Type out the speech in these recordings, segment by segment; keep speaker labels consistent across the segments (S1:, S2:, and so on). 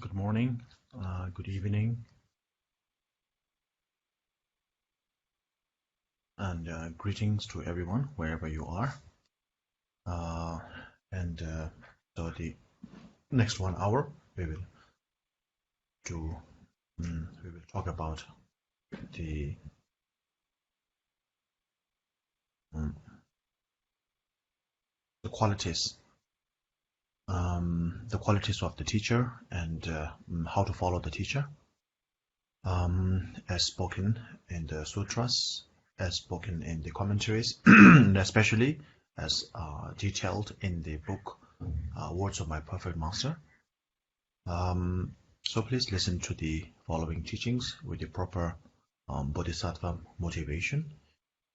S1: Good morning, good evening, and greetings to everyone wherever you are. So the next 1 hour we will do. We will talk about the the qualities, the qualities of the teacher, and how to follow the teacher, as spoken in the sutras, as spoken in the commentaries, and especially as detailed in the book Words of My Perfect Master. So please listen to the following teachings with the proper bodhisattva motivation,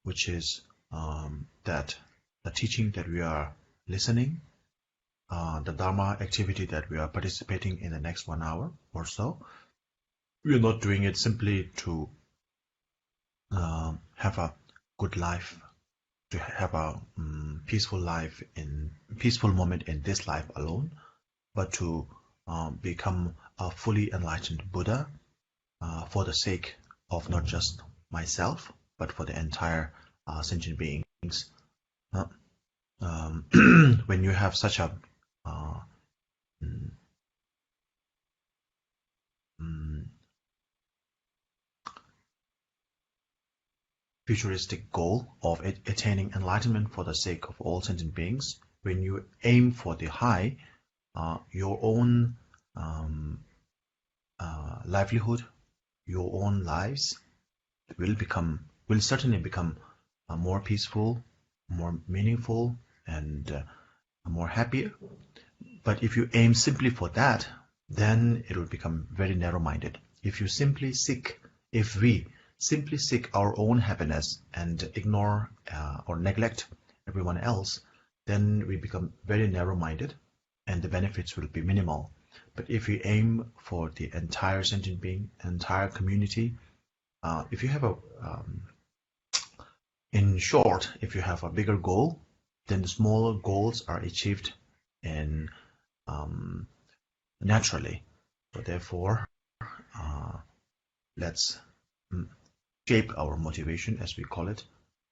S1: which is that the teaching that we are listening, the Dharma activity that we are participating in the next 1 hour or so, we are not doing it simply to have a good life, to have a peaceful life in peaceful moment in this life alone, but to become a fully enlightened Buddha for the sake of not just myself, but for the entire sentient beings. When you have such a futuristic goal of attaining enlightenment for the sake of all sentient beings, when you aim for the high, your own livelihood, your own lives will certainly become more peaceful, more meaningful, and more happier. But if you aim simply for that, then it will become very narrow-minded. If we simply seek our own happiness and ignore or neglect everyone else, then we become very narrow-minded and the benefits will be minimal. But if we aim for the entire sentient being, entire community, if you have in short, if you have a bigger goal, then the smaller goals are achieved in naturally. So therefore, let's shape our motivation, as we call it,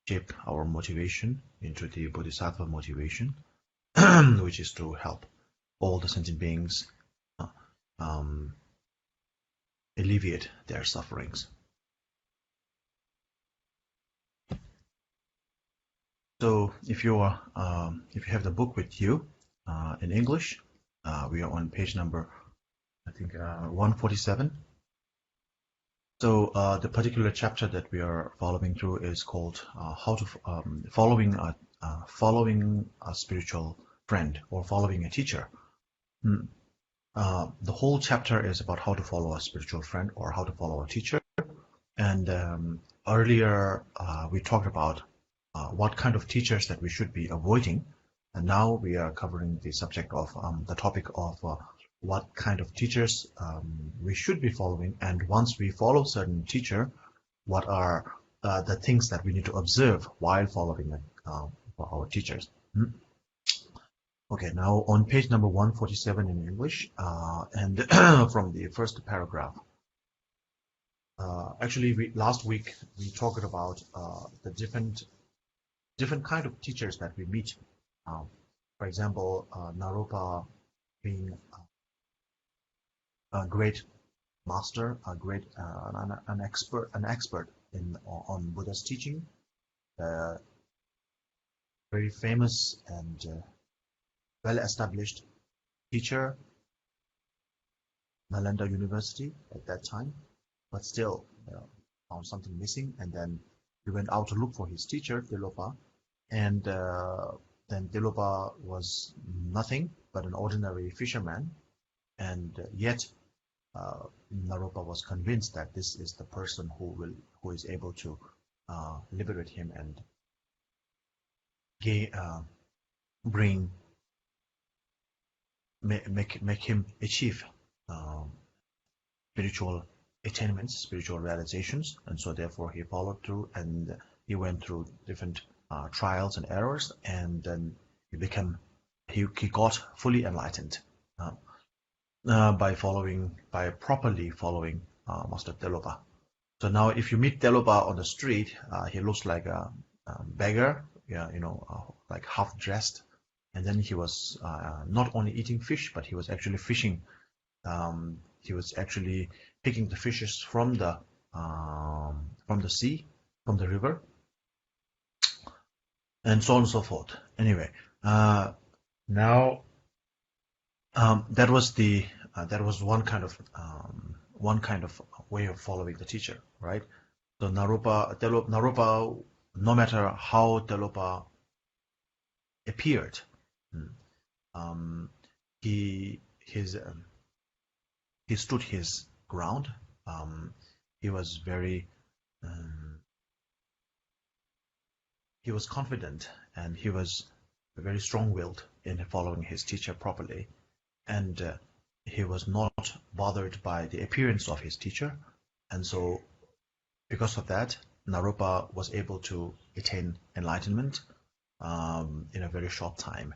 S1: shape our motivation into the bodhisattva motivation, which is to help all the sentient beings alleviate their sufferings. So if you have the book with you in English, we are on page number, I think, 147. So the particular chapter that we are following through is called how to following a spiritual friend or following a teacher. The whole chapter is about how to follow a spiritual friend or how to follow a teacher. And earlier we talked about what kind of teachers that we should be avoiding, and now we are covering the subject of the topic of what kind of teachers we should be following, and once we follow certain teacher, what are the things that we need to observe while following our teachers. Okay, now on page number 147 in English, and from the first paragraph. Actually, last week we talked about the different kind of teachers that we meet. For example, Naropa being a great master, a great an expert on Buddha's teaching, very famous and well-established teacher, Nalanda University at that time, but still found something missing, and then he went out to look for his teacher, Tilopa, and then Tilopa was nothing but an ordinary fisherman, and yet Naropa was convinced that this is the person who is able to liberate him and make him achieve spiritual attainments, spiritual realizations, and so therefore he followed through and he went through different trials and errors, and then he got fully enlightened. by properly following Master Telopa. So now, if you meet Telopa on the street, he looks like a beggar, yeah, like half dressed, and then he was not only eating fish, but he was actually fishing. He was actually picking the fishes from the sea, from the river, and so on and so forth. Anyway, now that was one kind of way of following the teacher, right? So Naropa, no matter how Telopa appeared, he stood his ground. He was confident, and he was very strong-willed in following his teacher properly, and he was not bothered by the appearance of his teacher, and so because of that, Naropa was able to attain enlightenment in a very short time.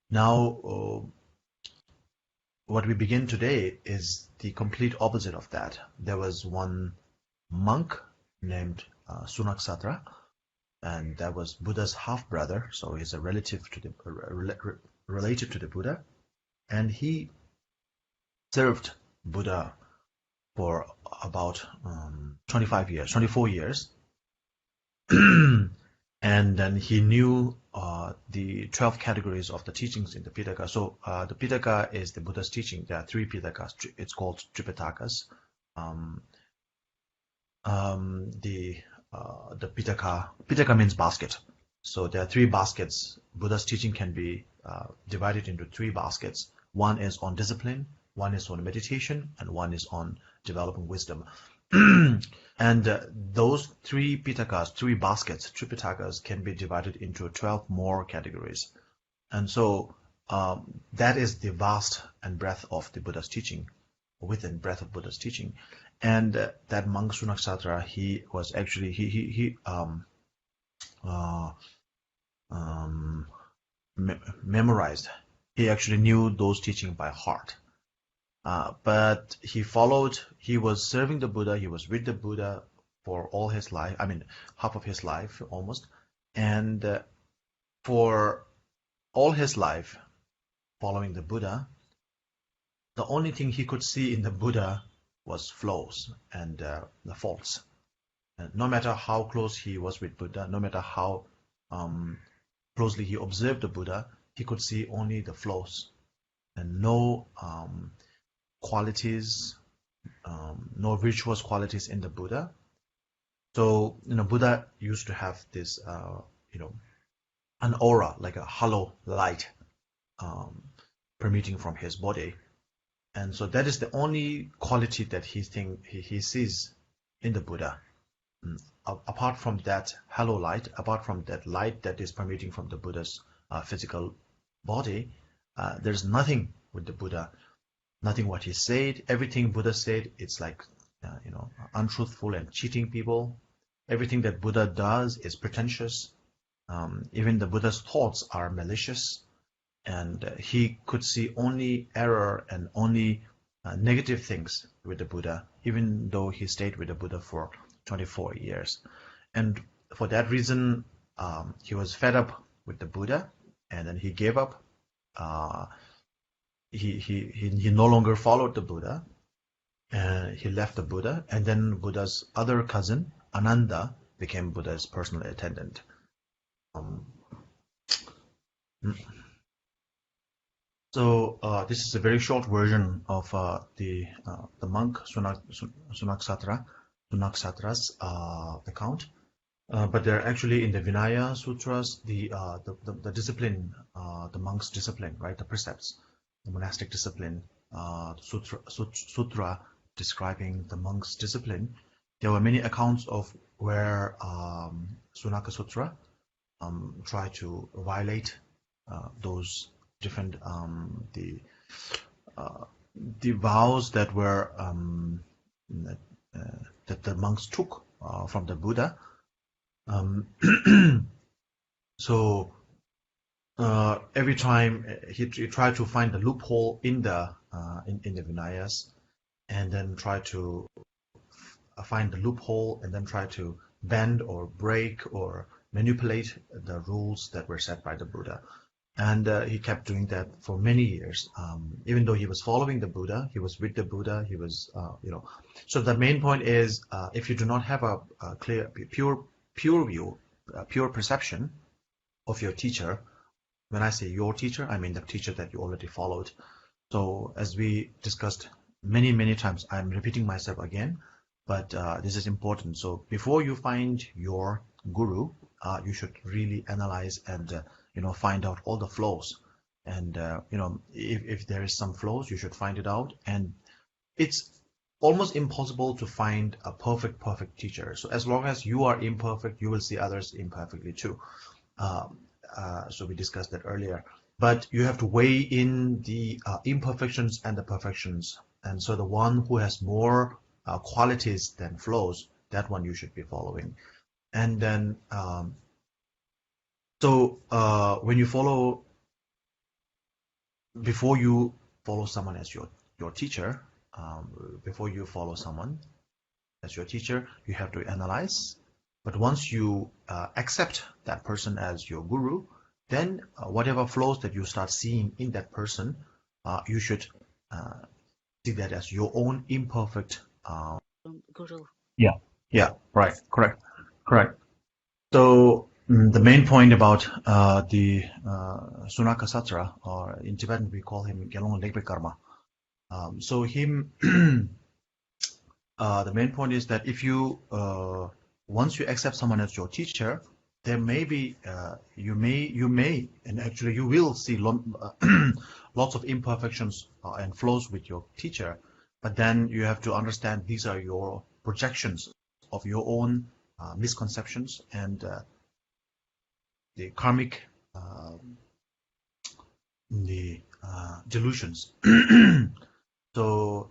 S1: Now, what we begin today is the complete opposite of that. There was one monk named Sunaksatra, and that was Buddha's half-brother, so he's a relative to related to the Buddha, and he served Buddha for about 24 years, and then he knew the 12 categories of the teachings in the Pitaka. So the Pitaka is the Buddha's teaching. There are 3 Pitakas. It's called Tripitakas. The Pitaka means basket. So there are 3 baskets. Buddha's teaching can be divided into 3 baskets. One is on discipline, one is on meditation, and one is on developing wisdom. And those 3 Pitakas, 3 baskets, Tripitakas, can be divided into 12 more categories. And so that is the vast and breadth of the Buddha's teaching, width and breadth of Buddha's teaching. And that monk Sunaksatra, he was actually memorized. He actually knew those teachings by heart. But he was serving the Buddha, he was with the Buddha for all his life, half of his life almost. And for all his life following the Buddha, the only thing he could see in the Buddha was flaws and the faults. And no matter how close he was with Buddha, no matter how closely he observed the Buddha, he could see only the flaws and no qualities, no virtuous qualities in the Buddha. So, Buddha used to have this, an aura, like a hollow light permeating from his body. And so that is the only quality that he sees in the Buddha. Apart from that hollow light, apart from that light that is permeating from the Buddha's physical body, there's nothing with the Buddha. Nothing what he said, everything Buddha said, it's like, untruthful and cheating people. Everything that Buddha does is pretentious. Even the Buddha's thoughts are malicious. And he could see only error and only negative things with the Buddha, even though he stayed with the Buddha for 24 years. And for that reason, he was fed up with the Buddha, and then he gave up. He no longer followed the Buddha, and he left the Buddha, and then Buddha's other cousin, Ananda, became Buddha's personal attendant. So this is a very short version of the monk Sunaksatra's account. But they're actually in the Vinaya Sutras, the discipline, the monk's discipline, right? The precepts, the monastic discipline, sutra describing the monk's discipline. There were many accounts of where Sunaka Sutra tried to violate those different the vows that were that the monks took from the Buddha. So every time he tried to find the loophole in the in the Vinayas, and then try to find the loophole, and then try to bend or break or manipulate the rules that were set by the Buddha. And he kept doing that for many years. Even though he was following the Buddha, he was with the Buddha, he was, So the main point is, if you do not have a clear, pure view, pure perception of your teacher, when I say your teacher, I mean the teacher that you already followed. So as we discussed many times, I'm repeating myself again, but this is important. So before you find your guru, you should really analyze and find out all the flaws. And if there is some flaws, you should find it out. And it's almost impossible to find a perfect teacher. So as long as you are imperfect, you will see others imperfectly too. So we discussed that earlier. But you have to weigh in the imperfections and the perfections. And so the one who has more qualities than flaws, that one you should be following. And then, when you follow, before you follow someone as your teacher, before you follow someone as your teacher, you have to analyze. But once you accept that person as your guru, then whatever flaws that you start seeing in that person, you should see that as your own imperfect
S2: guru.
S1: Yeah, right, correct. So the main point about the Sunaka Satra, or in Tibetan we call him Gelong Legbe Karma. So him, the main point is that if you once you accept someone as your teacher, there may be you may and actually you will see lots of imperfections and flaws with your teacher, but then you have to understand these are your projections of your own misconceptions and the karmic the delusions. So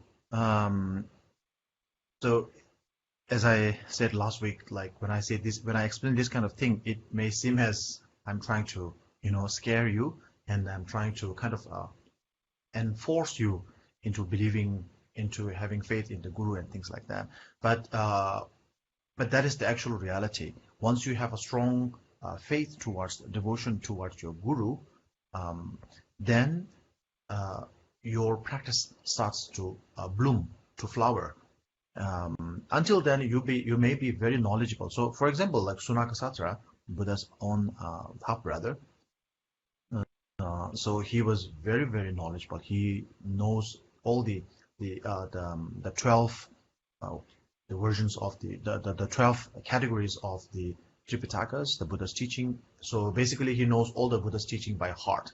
S1: as I said last week, like when I explain this kind of thing, it may seem as I'm trying to scare you, and I'm trying to kind of enforce you into believing, into having faith in the guru and things like that. But that is the actual reality. Once you have a strong faith towards, devotion towards your guru, then your practice starts to bloom, to flower. Until then, you may be very knowledgeable. So, for example, like Sunaka Satra, Buddha's own half-brother, so he was very knowledgeable. He knows all the 12 the versions of the 12 categories of the Tripitakas, the Buddha's teaching. So basically, he knows all the Buddha's teaching by heart.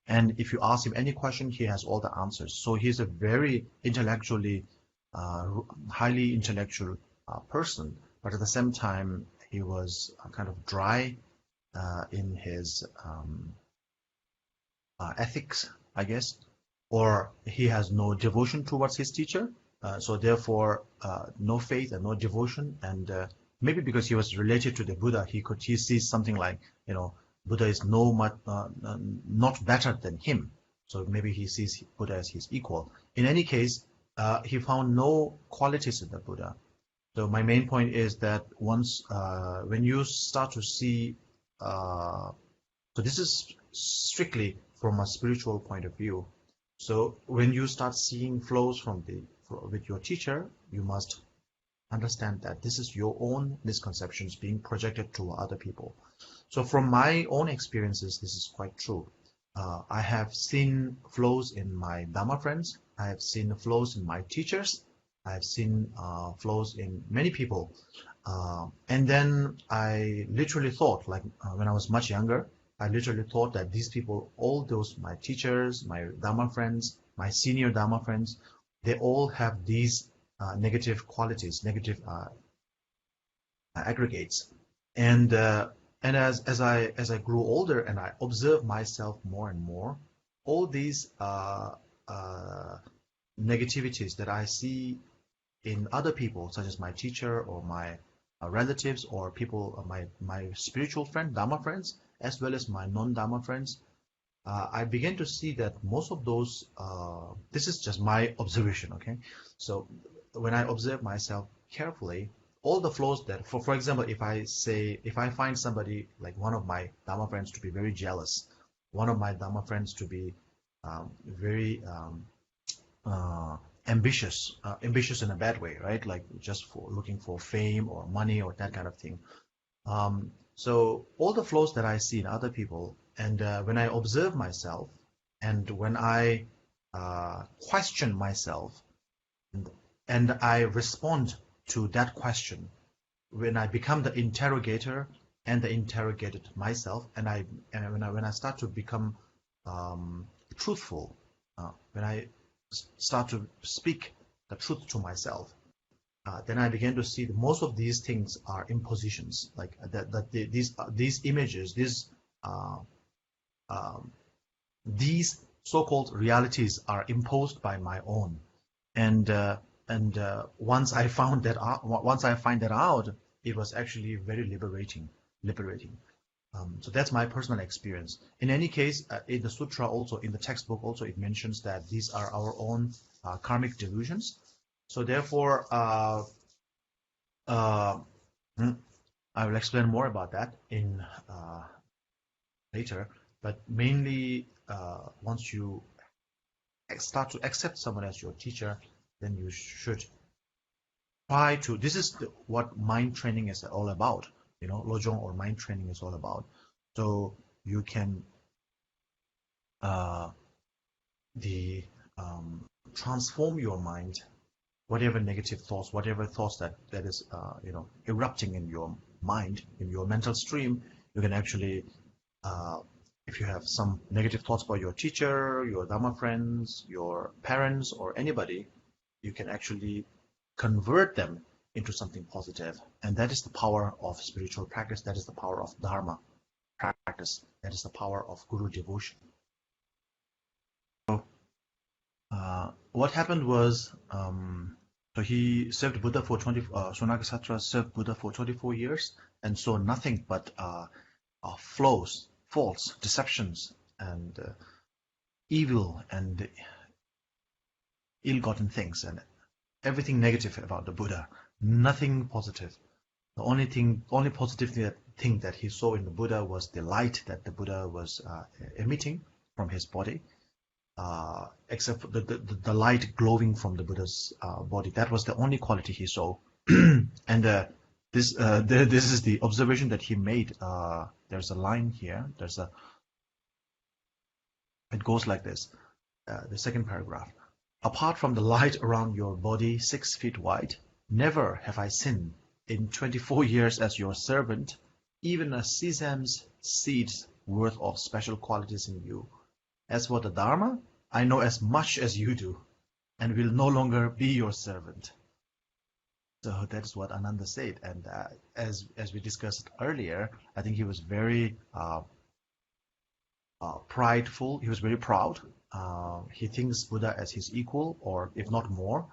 S1: And if you ask him any question, he has all the answers. So he's a very intellectually, highly intellectual person. But at the same time, he was kind of dry in his ethics, I guess, or he has no devotion towards his teacher. So therefore, no faith and no devotion, and maybe because he was related to the Buddha, he sees something like, Buddha is not better than him. So maybe he sees Buddha as his equal. In any case, he found no qualities in the Buddha. So my main point is that once, when you start to see, so this is strictly from a spiritual point of view. So when you start seeing flows with your teacher, you must understand that this is your own misconceptions being projected to other people. So from my own experiences, this is quite true. I have seen flows in my Dharma friends. I have seen flows in my teachers. I have seen flows in many people. And then I literally thought, like when I was much younger, I literally thought that these people, all those, my teachers, my Dharma friends, my senior Dharma friends, they all have these negative qualities, negative aggregates. And as I grew older and I observed myself more and more, all these negativities that I see in other people, such as my teacher or my relatives or people, my spiritual friend, Dharma friends, as well as my non-Dharma friends, I began to see that most of those, this is just my observation, okay? So when I observe myself carefully, all the flaws that, for example, if I find somebody, like one of my Dharma friends to be very jealous, one of my Dharma friends to be very ambitious in a bad way, right? Like just for looking for fame or money or that kind of thing. So all the flaws that I see in other people, and when I observe myself, and when I question myself, and I respond to that question, when I become the interrogator and the interrogated myself, and when I start to become truthful, when I start to speak the truth to myself, then I began to see that most of these things are impositions, like these images, these so-called realities are imposed by my own, and once I find that out, it was actually very liberating. So that's my personal experience. In any case, in the sutra also, in the textbook also, it mentions that these are our own karmic delusions. So therefore, I will explain more about that in later. But mainly, once you start to accept someone as your teacher, then you should try to. This is what mind training is all about. You know, lojong or mind training is all about. So you can transform your mind, whatever negative thoughts, whatever thoughts that is erupting in your mind, in your mental stream. You can actually, if you have some negative thoughts about your teacher, your Dharma friends, your parents, or anybody, you can actually convert them into something positive. And that is the power of spiritual practice. That is the power of Dharma practice. That is the power of Guru devotion. So, what happened was, so he served Buddha for Sonakasatra served Buddha for 24 years and saw nothing but flaws, faults, deceptions, and evil and ill-gotten things, and everything negative about the Buddha. Nothing positive. The only positive thing that he saw in the Buddha was the light that the Buddha was emitting from his body. Except for the light glowing from the Buddha's body. That was the only quality he saw. And this is the observation that he made. There's a line here. It goes like this. The second paragraph. Apart from the light around your body 6 feet wide, never have I seen in 24 years as your servant even a sesame's seed's worth of special qualities in you. As for the Dharma, I know as much as you do, and will no longer be your servant. So that is what Ananda said. And as we discussed earlier, I think he was very prideful. He was very proud. He thinks Buddha as his equal, or if not more.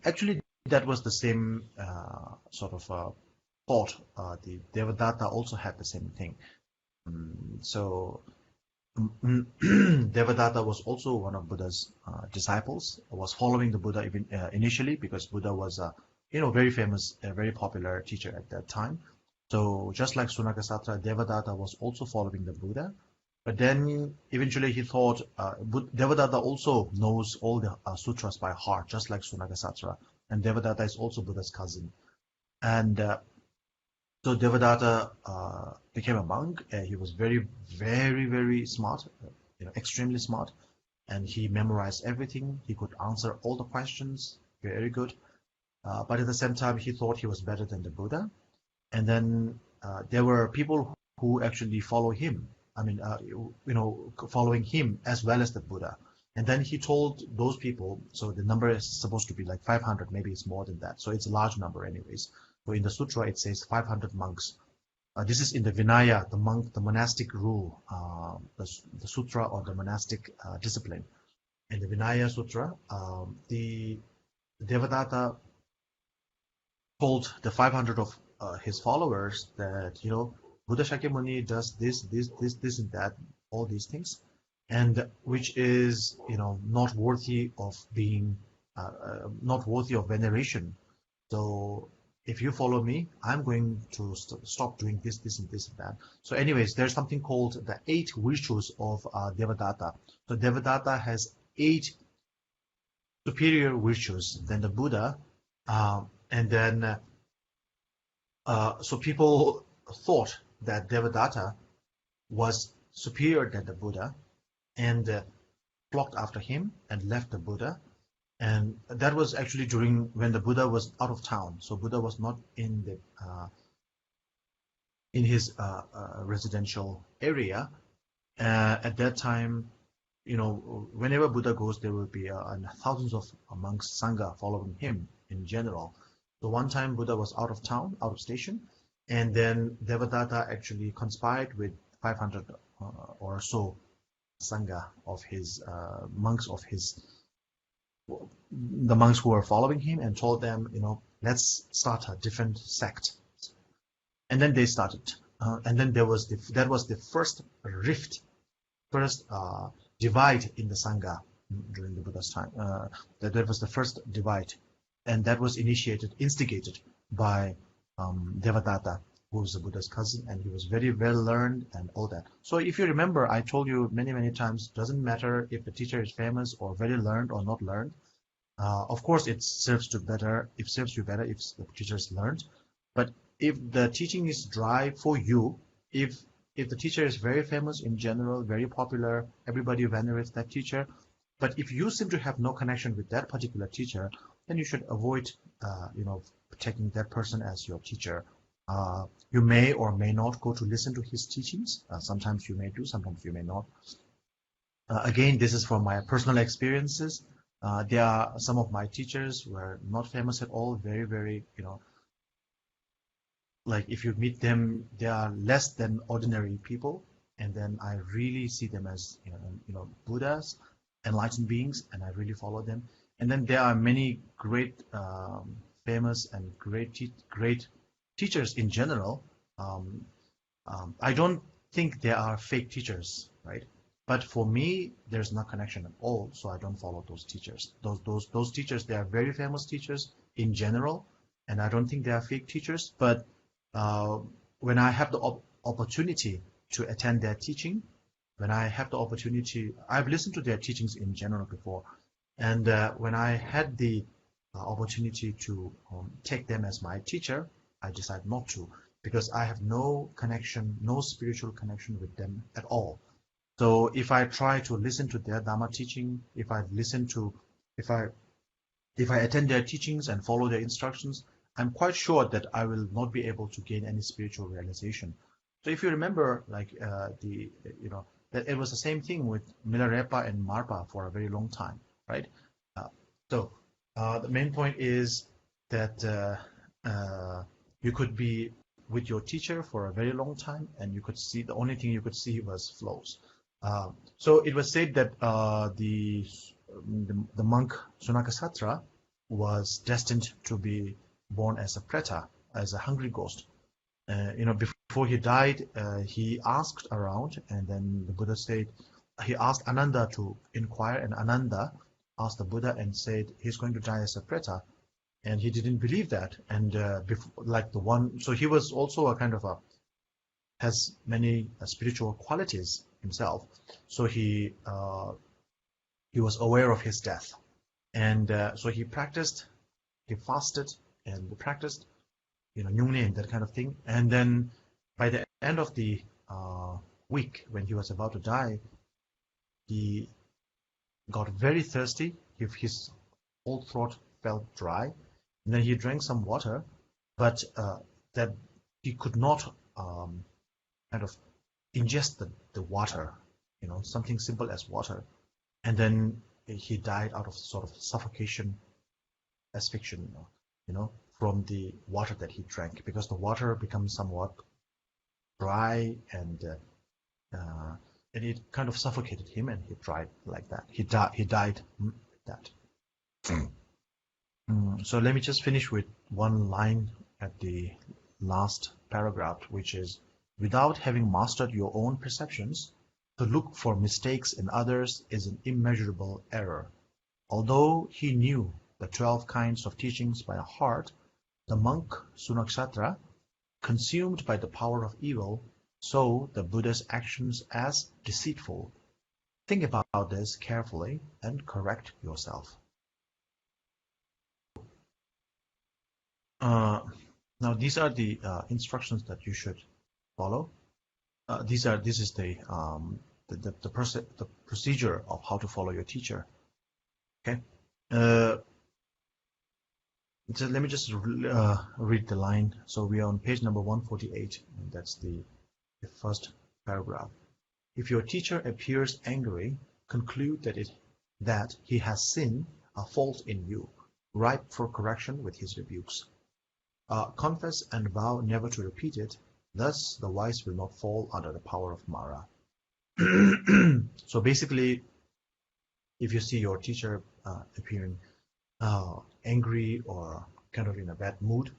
S1: Actually, that was the same sort of thought. The Devadatta also had the same thing. So Devadatta was also one of Buddha's disciples, was following the Buddha even, initially, because Buddha was a very famous, very popular teacher at that time. So just like Sonakasatra, Devadatta was also following the Buddha. But then eventually he thought Devadatta also knows all the sutras by heart, just like Sonakasatra. And Devadatta is also Buddha's cousin. And so Devadatta became a monk. He was very, very, very smart, extremely smart. And he memorized everything. He could answer all the questions, very good. But at the same time, he thought he was better than the Buddha. And then there were people who actually follow him. I mean, following him as well as the Buddha. And then he told those people, so the number is supposed to be like 500, maybe it's more than that. So it's a large number anyways. So in the sutra, it says 500 monks. This is in the Vinaya, the monastic rule, the sutra or the monastic discipline. In the Vinaya Sutra, the Devadatta told the 500 of his followers that, Buddha Shakyamuni does this, and that. all these things, and which is, not worthy of being, not worthy of veneration. So if you follow me, I'm going to stop doing this, this, and this, and that. So anyways, there's something called the 8 virtues of Devadatta. So Devadatta has 8 superior virtues than the Buddha. And then, so people thought that Devadatta was superior than the Buddha, and flocked after him and left the Buddha. And that was actually during when the Buddha was out of town. So Buddha was not in the in his residential area. At that time, whenever Buddha goes, there will be thousands of monks, sangha, following him in general. So one time Buddha was out of town, out of station, and then Devadatta actually conspired with 500 or so sangha of his monks, the monks who were following him, and told them, let's start a different sect. And then they started, and then that was the first rift, first divide in the sangha during the Buddha's time. That was the first divide, and that was instigated by Devadatta, who was the Buddha's cousin, and he was very well learned and all that. So if you remember, I told you many times, doesn't matter if the teacher is famous or very learned or not learned. Of course, it serves you better if the teacher is learned. But if the teaching is dry for you, if the teacher is very famous in general, very popular, everybody venerates that teacher, but if you seem to have no connection with that particular teacher, then you should avoid, taking that person as your teacher. You may or may not go to listen to his teachings. Sometimes you may do, sometimes you may not. Again, this is from my personal experiences. There are some of my teachers who are not famous at all, very, like if you meet them, they are less than ordinary people, and then I really see them as Buddhas, enlightened beings, and I really follow them. And then there are many great, famous and great teachers in general. I don't think they are fake teachers, right? But for me, there's no connection at all, so I don't follow those teachers. Those teachers, they are very famous teachers in general, and I don't think they are fake teachers. But when I have the opportunity to attend their teaching, when I have the opportunity, I've listened to their teachings in general before, and when I had the opportunity to take them as my teacher, I decided not to, because I have no connection, no spiritual connection with them at all. So if I try to listen to their Dharma teaching, if I attend their teachings and follow their instructions, I'm quite sure that I will not be able to gain any spiritual realization. So if you remember, like that it was the same thing with Milarepa and Marpa for a very long time, right? So the main point is that you could be with your teacher for a very long time, and you could see, the only thing you could see was flows. So it was said that the monk Sunakasatra was destined to be born as a preta, as a hungry ghost. Before he died, he asked around, and then the Buddha said, he asked Ananda to inquire, and Ananda asked the Buddha and said he's going to die as a preta, and he didn't believe that. And so he was also a kind of has many spiritual qualities himself. So he was aware of his death, and so he practiced, he fasted and practiced, Nyungne and that kind of thing. And then by the end of the week, when he was about to die, he got very thirsty. His whole throat felt dry, and then he drank some water, but that he could not kind of ingest the water, something simple as water. And then he died out of sort of suffocation, asphyxiation, from the water that he drank, because the water becomes somewhat dry, and it kind of suffocated him, and he died like that. He died like that. So let me just finish with one line at the last paragraph, which is, without having mastered your own perceptions, To look for mistakes in others is an immeasurable error. Although he knew the 12 kinds of teachings by heart, the monk Sunaksatra, consumed by the power of evil, saw the Buddha's actions as deceitful. Think about this carefully and correct yourself. Now these are the instructions that you should follow. This is the procedure of how to follow your teacher. Okay. So let me just read the line. So we are on page number 148, and that's the first paragraph. If your teacher appears angry, conclude that he has sin, a fault in you, ripe for correction with his rebukes. Confess and vow never to repeat it. Thus, the wise will not fall under the power of Mara. So basically, if you see your teacher appearing angry or kind of in a bad mood,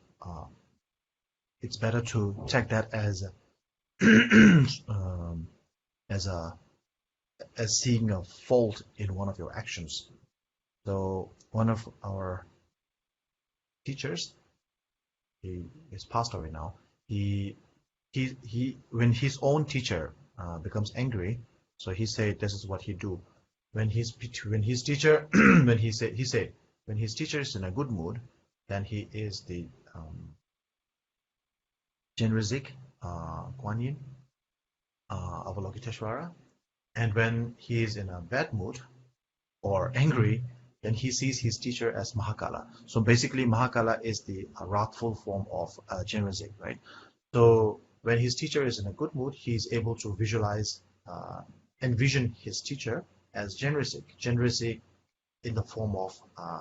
S1: it's better to take that as seeing a fault in one of your actions. So one of our teachers, he is passed away now. He when his own teacher becomes angry, so he said this is what he do. When his teacher when he said when his teacher is in a good mood, then he is the Genrisic Kuan Yin, Avalokiteshvara. And when he is in a bad mood or angry, then he sees his teacher as Mahakala. So basically, Mahakala is the wrathful form of Genrisic, right? So when his teacher is in a good mood, he is able to visualize, envision his teacher as Genrisic in the form of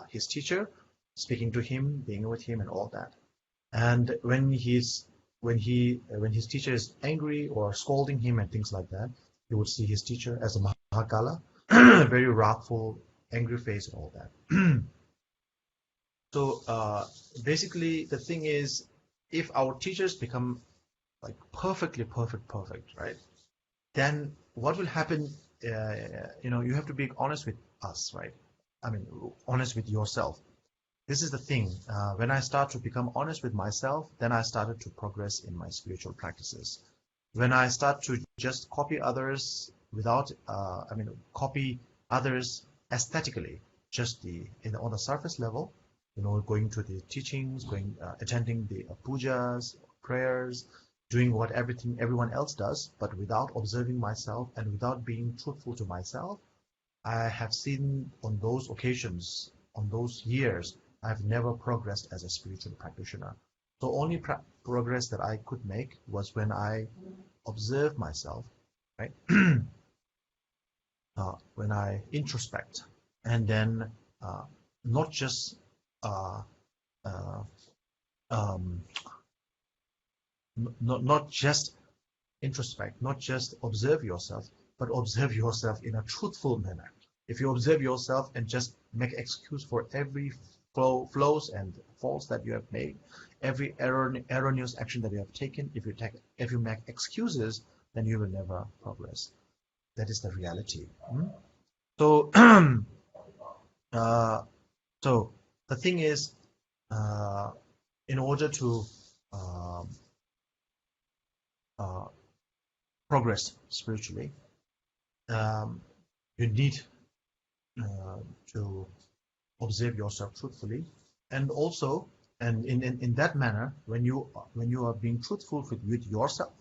S1: his teacher, speaking to him, being with him, and all that. And when his teacher is angry or scolding him and things like that, he would see his teacher as a Mahakala, very wrathful, angry face and all that. So basically, the thing is, if our teachers become like perfect, right? Then what will happen? You have to be honest with us, right? I mean, honest with yourself. This is the thing. When I start to become honest with myself, then I started to progress in my spiritual practices. When I start to just copy others without, copy others aesthetically, just on the surface level, going to the teachings, attending the pujas, prayers, doing what everyone else does, but without observing myself and without being truthful to myself, I have seen on those occasions, on those years, I've never progressed as a spiritual practitioner. So only progress that I could make was when I observe myself, right? When I introspect, and then not just not just introspect, not just observe yourself, but observe yourself in a truthful manner. If you observe yourself and just make excuse for every flaws and faults that you have made, every erroneous action that you have taken, if you make excuses, then you will never progress. That is the reality. So, so the thing is, in order to progress spiritually, you need to observe yourself truthfully, and also, and in that manner, when you are being truthful with yourself,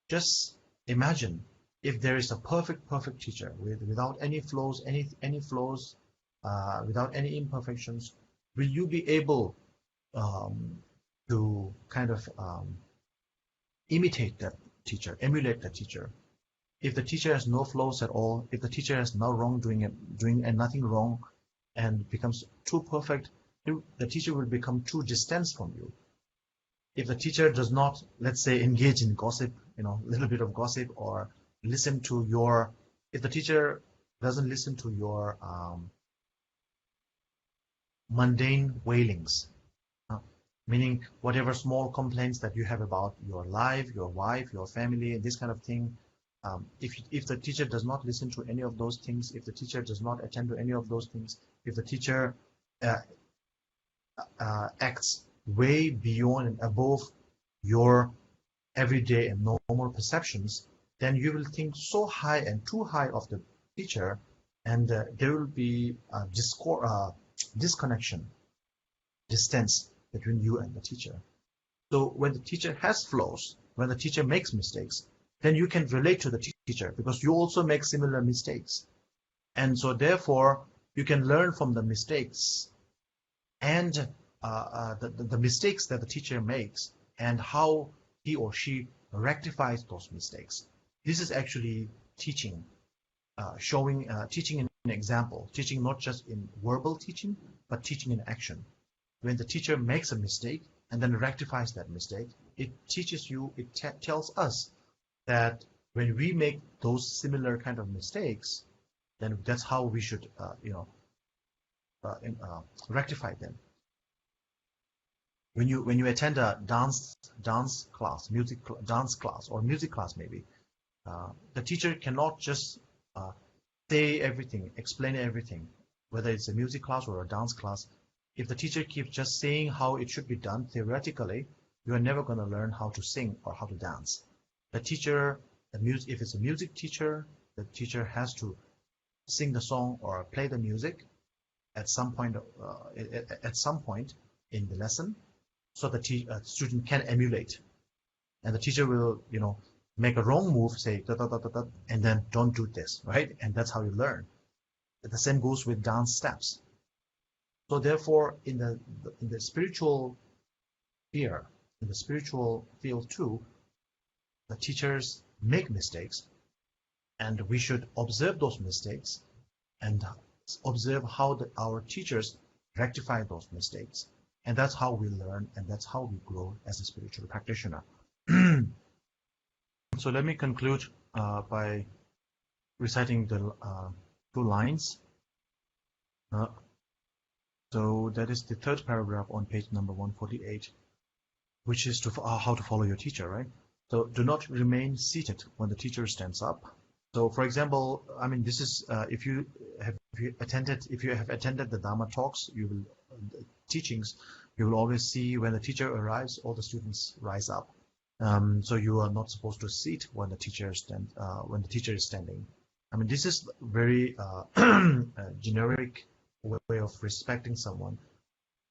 S1: just imagine if there is a perfect teacher without any flaws, without any imperfections, will you be able to kind of imitate that teacher, emulate that teacher? If the teacher has no flaws at all, if the teacher has no wrongdoing and nothing wrong, and becomes too perfect, the teacher will become too distant from you. If the teacher does not, let's say, engage in gossip, a little bit of gossip, or listen to if the teacher doesn't listen to your mundane wailings, meaning whatever small complaints that you have about your life, your wife, your family, this kind of thing, If the teacher does not listen to any of those things, if the teacher does not attend to any of those things, if the teacher acts way beyond and above your everyday and normal perceptions, then you will think so high and too high of the teacher, and there will be a disconnection, distance between you and the teacher. So when the teacher has flaws, when the teacher makes mistakes, then you can relate to the teacher because you also make similar mistakes. And so therefore, you can learn from the mistakes and the mistakes that the teacher makes and how he or she rectifies those mistakes. This is actually teaching, teaching in an example, teaching not just in verbal teaching, but teaching in action. When the teacher makes a mistake and then rectifies that mistake, it teaches you, it tells us that when we make those similar kind of mistakes, then that's how we should, rectify them. When you attend a dance class, dance class, or music class maybe, the teacher cannot just say everything, explain everything, whether it's a music class or a dance class. If the teacher keeps just saying how it should be done, theoretically, you are never going to learn how to sing or how to dance. The teacher, if it's a music teacher, the teacher has to sing the song or play the music at some point in the lesson, so the student can emulate. And the teacher will, make a wrong move, say da, da, da, da, da, and then don't do this, right? And that's how you learn. The same goes with dance steps. So therefore, in the spiritual sphere, in the spiritual field too, the teachers make mistakes, and we should observe those mistakes and observe how our teachers rectify those mistakes. And that's how we learn, and that's how we grow as a spiritual practitioner. So let me conclude by reciting the 2 lines. So that is the 3rd paragraph on page number 148, which is how to follow your teacher, right? So do not remain seated when the teacher stands up. So for example, this is if you have attended the Dharma talks, teachings, you will always see when the teacher arrives, all the students rise up. So you are not supposed to sit when the teacher is standing. This is very generic way of respecting someone.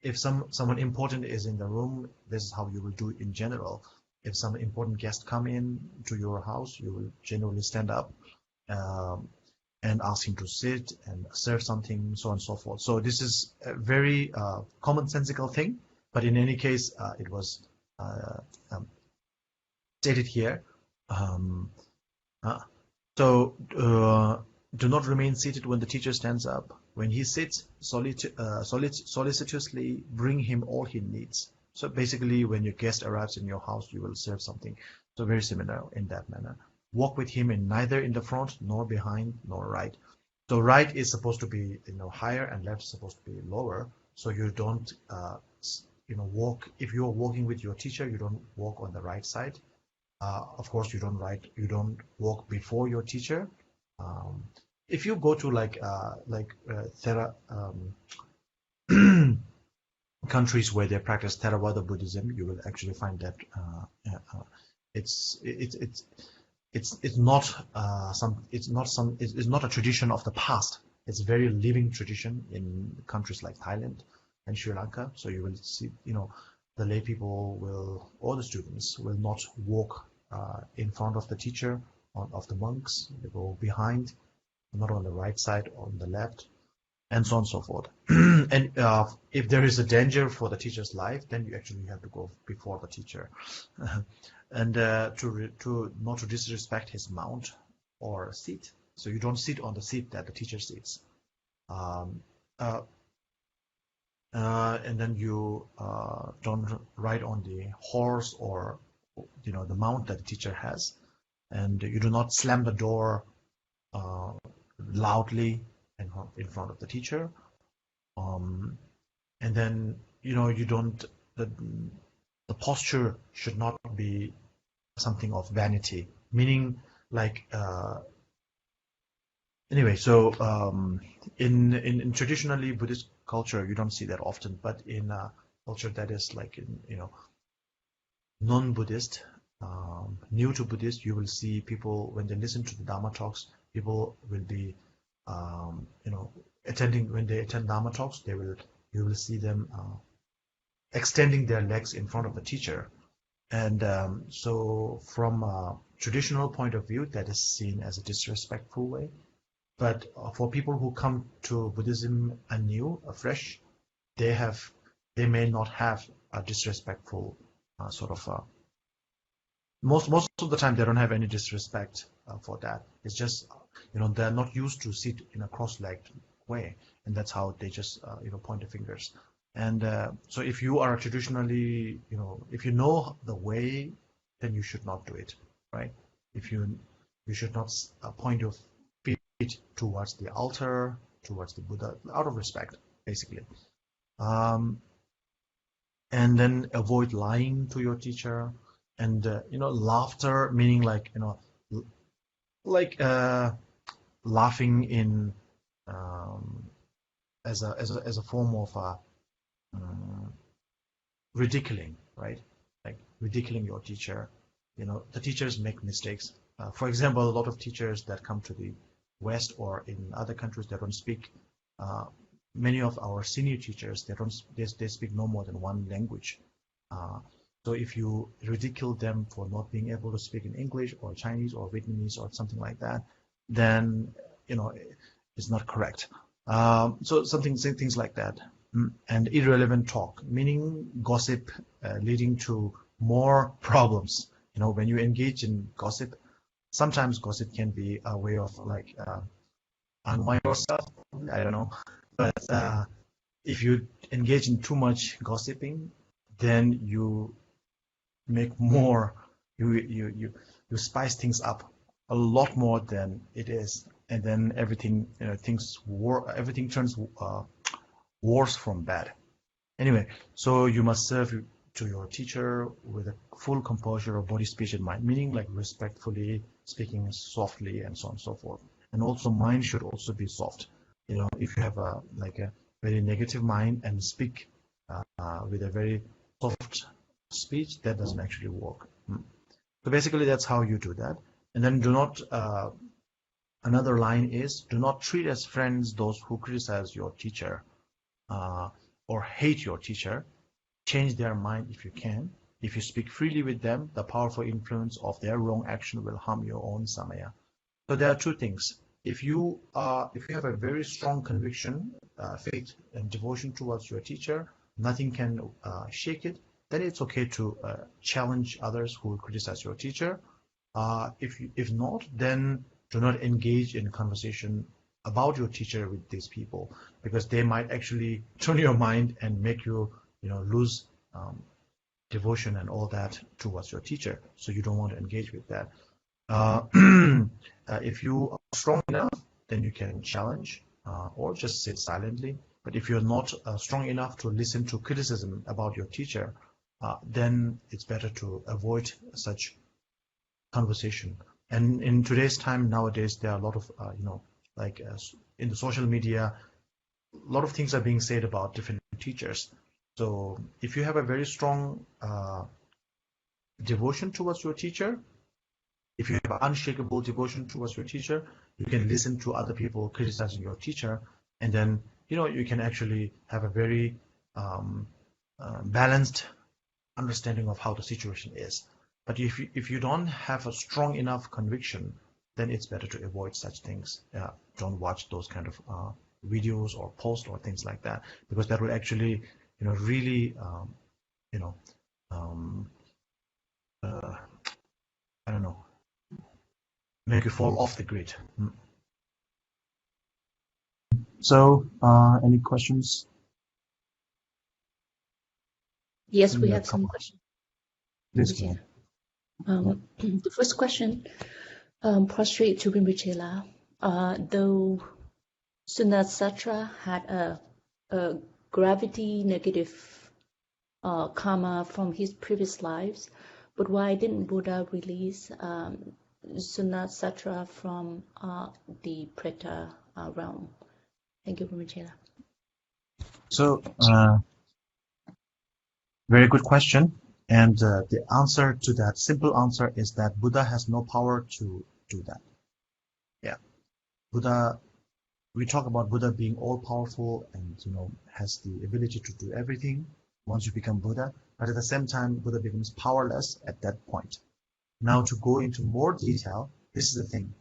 S1: If someone important is in the room, this is how you will do it in general. If some important guest come in to your house, you will generally stand up and ask him to sit and serve something, so on and so forth. So this is a very commonsensical thing, but in any case, it was stated here. So do not remain seated when the teacher stands up. When he sits, solicitously bring him all he needs. So basically, when your guest arrives in your house, you will serve something. So very similar in that manner. Walk with him neither in the front, nor behind, nor right. So right is supposed to be higher, and left is supposed to be lower. So you don't walk. If you are walking with your teacher, you don't walk on the right side. Of course, you don't walk before your teacher. If you go to countries where they practice Theravada Buddhism, you will actually find that it's not a tradition of the past. It's a very living tradition in countries like Thailand and Sri Lanka. So you will see, the lay people or the students will not walk in front of the teacher, of the monks. They go behind, not on the right side, on the left, and so on and so forth. And if there is a danger for the teacher's life, then you actually have to go before the teacher, and to not to disrespect his mount or seat. So you don't sit on the seat that the teacher sits, and then you don't ride on the horse or the mount that the teacher has, and you do not slam the door loudly in front of the teacher, and then you don't. The posture should not be something of vanity, meaning like anyway, so in traditionally Buddhist culture, you don't see that often, but in culture that is like in non-Buddhist, new to Buddhist, you will see people when they listen to the Dharma talks, people will be attending when they attend Dharma talks, you will see them extending their legs in front of the teacher. And so from a traditional point of view, that is seen as a disrespectful way. But for people who come to Buddhism anew, afresh, they may not have a disrespectful sort of most of the time they don't have any disrespect for that. It's just they're not used to sit in a cross-legged way, and that's how they just point the fingers. And so if you are traditionally if you know the way, then you should not do it, right? If you should not point your feet towards the altar, towards the Buddha, out of respect, basically. And then avoid lying to your teacher. And laughter, meaning like laughing in as a form of ridiculing, right? Like ridiculing your teacher. The teachers make mistakes. For example, a lot of teachers that come to the West or in other countries that don't speak. Many of our senior teachers, they speak no more than one language. So if you ridicule them for not being able to speak in English or Chinese or Vietnamese or something like that, then it's not correct. So things like that. And irrelevant talk, meaning gossip, leading to more problems. When you engage in gossip, sometimes gossip can be a way of like unwind yourself. I don't know, but if you engage in too much gossiping, then you make more, you spice things up a lot more than it is, and then everything everything turns worse from bad. Anyway, so you must serve to your teacher with a full composure of body, speech, and mind, meaning like respectfully, speaking softly, and so on and so forth. And also mind should also be soft. If you have a very negative mind and speak with a very soft speech, that doesn't actually work. So basically that's how you do that. And then do not another line is, do not treat as friends those who criticize your teacher or hate your teacher. Change their mind if you can. If you speak freely with them, the powerful influence of their wrong action will harm your own samaya. So there are two things. If you have a very strong conviction, faith, and devotion towards your teacher, nothing can shake it. Then it's okay to challenge others who criticize your teacher. If not, then do not engage in conversation about your teacher with these people, because they might actually turn your mind and make you lose devotion and all that towards your teacher. So you don't want to engage with that. If you are strong enough, then you can challenge or just sit silently. But if you're not strong enough to listen to criticism about your teacher, then it's better to avoid such conversation. And in today's time, nowadays, there are a lot of, in the social media, a lot of things are being said about different teachers. So if you have a very strong devotion towards your teacher, if you have an unshakable devotion towards your teacher, you can listen to other people criticizing your teacher, and then you can actually have a very balanced understanding of how the situation is. But if you don't have a strong enough conviction, then it's better to avoid such things. Don't watch those kind of videos or posts or things like that, because that will actually really I don't know, make you fall off the grid. So, any questions?
S2: Yes, we have some questions.
S1: Please go ahead.
S2: The first question, prostrate to Rinpoche La. Though Sunasatra had a gravity negative karma from his previous lives, but why didn't Buddha release Sunat Satra from the Preta realm. Thank you, Rinpoche.
S1: So, very good question. And the answer to that, simple answer, is that Buddha has no power to do that. Yeah. Buddha, we talk about Buddha being all-powerful and, has the ability to do everything once you become Buddha. But at the same time, Buddha becomes powerless at that point. Now, to go into more detail, this is the thing.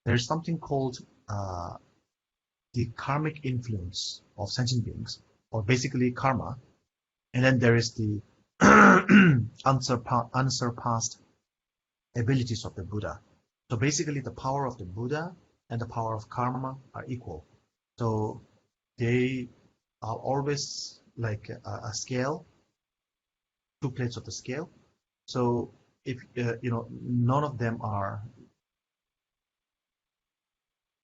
S1: There's something called the karmic influence of sentient beings, or basically karma. And then there is the unsurpassed abilities of the Buddha. So basically, the power of the Buddha and the power of karma are equal. So they are always like a scale, two plates of the scale. So if none of them are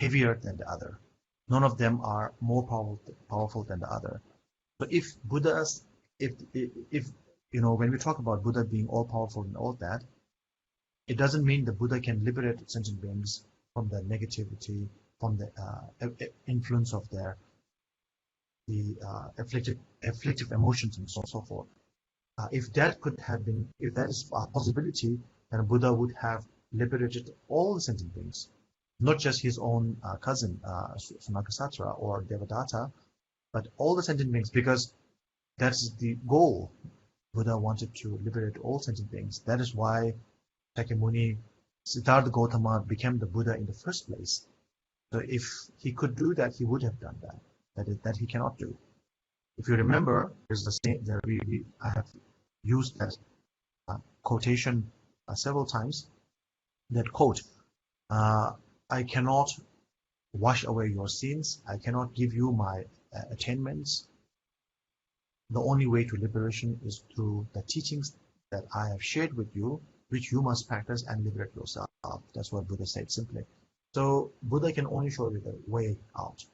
S1: heavier than the other, none of them are more powerful than the other. But if Buddhas, if when we talk about Buddha being all powerful and all that, it doesn't mean the Buddha can liberate sentient beings from the negativity, from the influence of the afflictive emotions and so on and so forth. If that is a possibility, then Buddha would have liberated all the sentient beings, not just his own cousin Sunakasatra or Devadatta, but all the sentient beings, because that's the goal. Buddha wanted to liberate all sentient beings. That is why Shakyamuni, Siddhartha Gautama became the Buddha in the first place. So if he could do that, he would have done that. That he cannot do. If you remember, there's the same. I have used that quotation several times. That quote: "I cannot wash away your sins. I cannot give you my attainments. The only way to liberation is through the teachings that I have shared with you, which you must practice and liberate yourself." That's what Buddha said simply. So Buddha can only show you the way out.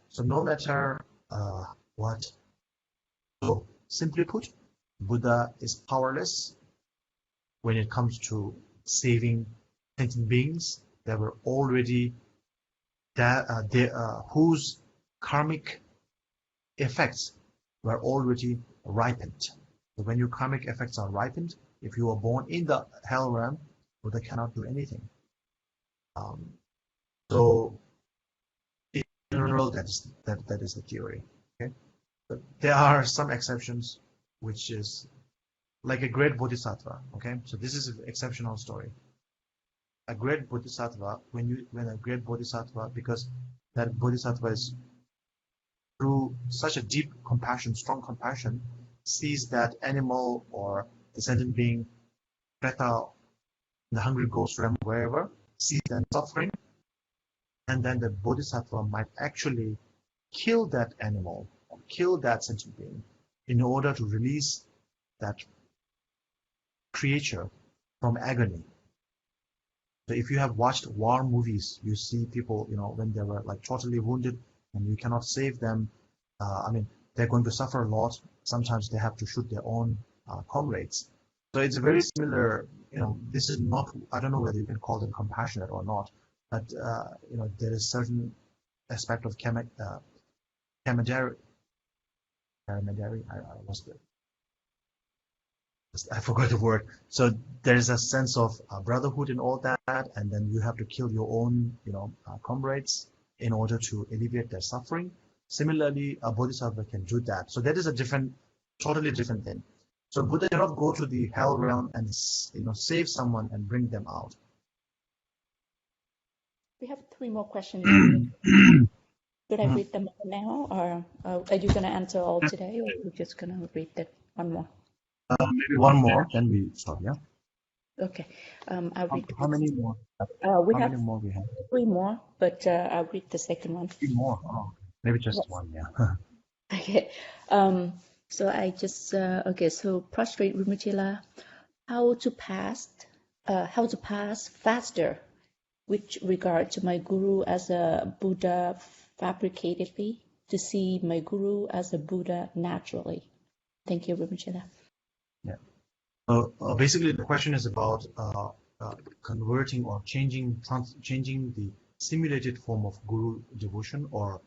S1: So no matter what. So simply put, Buddha is powerless when it comes to saving sentient beings that were already whose karmic effects were already ripened. So when your karmic effects are ripened, if you are born in the hell realm, Buddha cannot do anything. So in general, that is the theory. Okay, but there are some exceptions, which is like a great bodhisattva. Okay, so this is an exceptional story. A great bodhisattva, when a great bodhisattva, because that bodhisattva is through such a deep compassion, strong compassion, sees that animal or the sentient being, Preta, the hungry ghost realm, wherever, sees them suffering, and then the bodhisattva might actually kill that animal, or kill that sentient being, in order to release that creature from agony. So if you have watched war movies, you see people, when they were like totally wounded and you cannot save them, they're going to suffer a lot. Sometimes they have to shoot their own comrades. So it's very similar, this is not, I don't know whether you can call them compassionate or not, but, there is certain aspect of camaraderie. I forgot the word. So there is a sense of brotherhood and all that, and then you have to kill your own, comrades in order to alleviate their suffering. Similarly, a bodhisattva can do that. So that is a totally different thing. So Buddha cannot go to the hell realm and save someone and bring them out.
S2: We have 3 more questions. Should I read them all now, or are you going to answer all today, or are you just going to read that one more?
S1: Maybe one more, then we stop, yeah?
S2: Okay. I'll read.
S1: How many more?
S2: How
S1: many more we have?
S2: 3 more, but I'll read the second one.
S1: 3 more? Oh, maybe just one, yeah.
S2: Okay. So I just so prostrate Rinpoche, how to pass faster with regard to my guru as a Buddha fabricatedly, to see my guru as a Buddha naturally. Thank you, Rinpoche.
S1: Yeah. So basically, the question is about converting or changing the simulated form of guru devotion or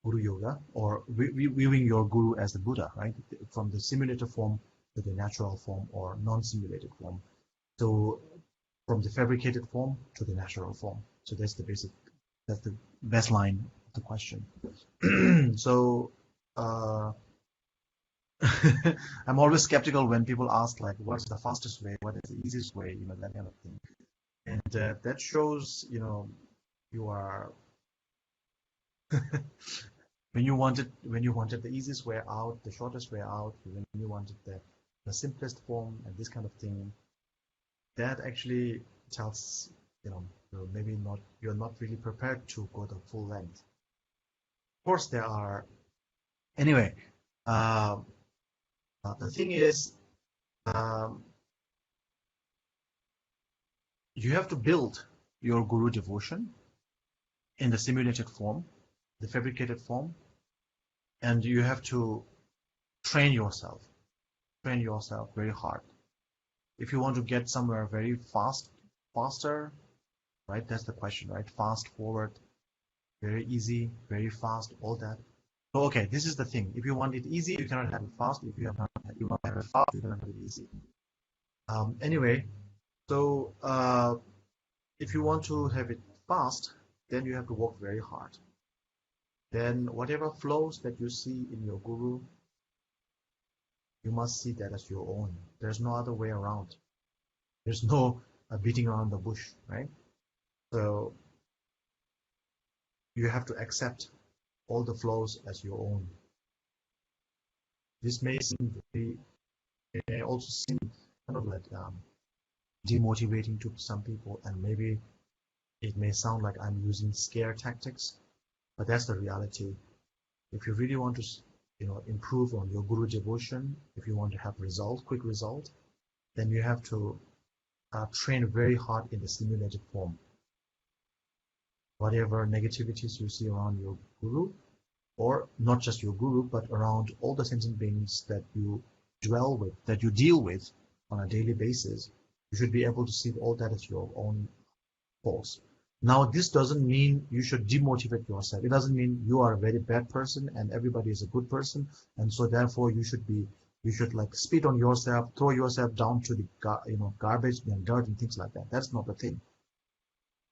S1: guru yoga, or viewing your guru as the Buddha, right? From the simulated form to the natural form or non-simulated form. So from the fabricated form to the natural form. So that's the best line of the question. So I'm always skeptical when people ask, like, what's the fastest way, what is the easiest way, that kind of thing. And that shows, you are when you wanted the easiest way out, the shortest way out, when you wanted the simplest form and this kind of thing, that actually tells, maybe you're not really prepared to go the full length. Of course, there are. Anyway, the thing is, you have to build your guru devotion in the simulated form, the fabricated form, and you have to train yourself very hard. If you want to get somewhere very faster, right? That's the question, right? Fast forward, very easy, very fast, all that. So, okay, this is the thing. If you want it easy, you cannot have it fast. If you want to have it fast, you cannot have it easy. Anyway, so if you want to have it fast, then you have to work very hard. Then whatever flows that you see in your guru, you must see that as your own. There's no other way around. There's no beating around the bush, right? So you have to accept all the flows as your own. This may seem very, it may also seem kind of like demotivating to some people, and maybe it may sound like I'm using scare tactics, but that's the reality. If you really want to, improve on your guru devotion, if you want to have quick result, then you have to train very hard in the simulated form. Whatever negativities you see around your guru, or not just your guru, but around all the sentient beings that you dwell with, that you deal with on a daily basis, you should be able to see all that as your own force. Now, this doesn't mean you should demotivate yourself. It doesn't mean you are a very bad person and everybody is a good person, and so therefore you should like spit on yourself, throw yourself down to the garbage and dirt and things like that. That's not the thing.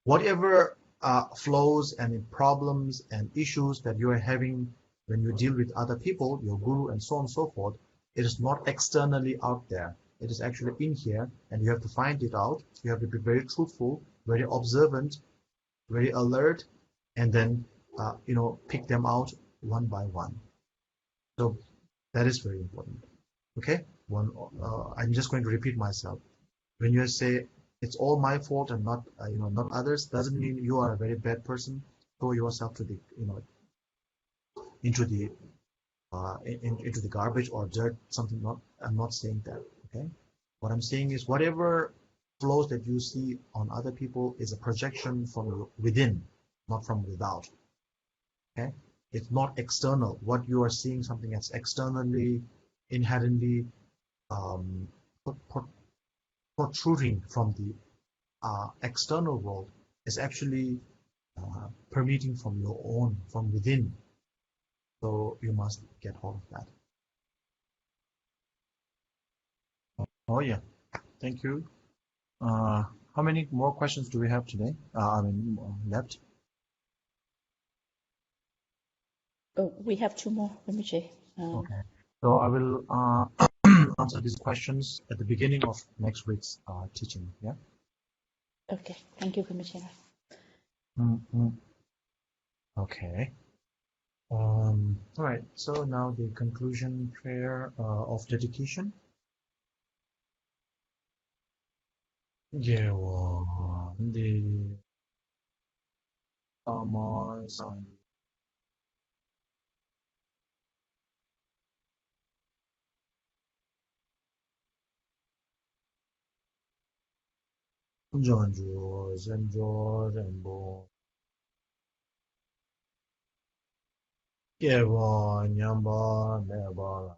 S1: Whatever flows and problems and issues that you are having when you deal with other people, your guru and so on and so forth, it is not externally out there. It is actually in here, and you have to find it out. You have to be very truthful, very observant, very alert, and then pick them out one by one. So that is very important. Okay, I'm just going to repeat myself. When you say it's all my fault and not not others, doesn't mean you are a very bad person. Throw yourself to the into the garbage or dirt. I'm not saying that. Okay, what I'm saying is whatever flows that you see on other people is a projection from within, not from without. Okay, it's not external. What you are seeing, something that's externally, inherently protruding from the external world, is actually permeating from your own, from within. So you must get hold of that. Oh yeah, thank you. How many more questions do we have today? Left.
S2: Oh, we have 2 more, Rinpoche.
S1: Okay. So I will answer these questions at the beginning of next week's teaching. Yeah.
S2: Okay. Thank you, Rinpoche.
S1: Okay. All right. So now the conclusion prayer of dedication. Yewa the Dharma San. Jonjo Zenjo Renbo. Yewa Nyamba Neba.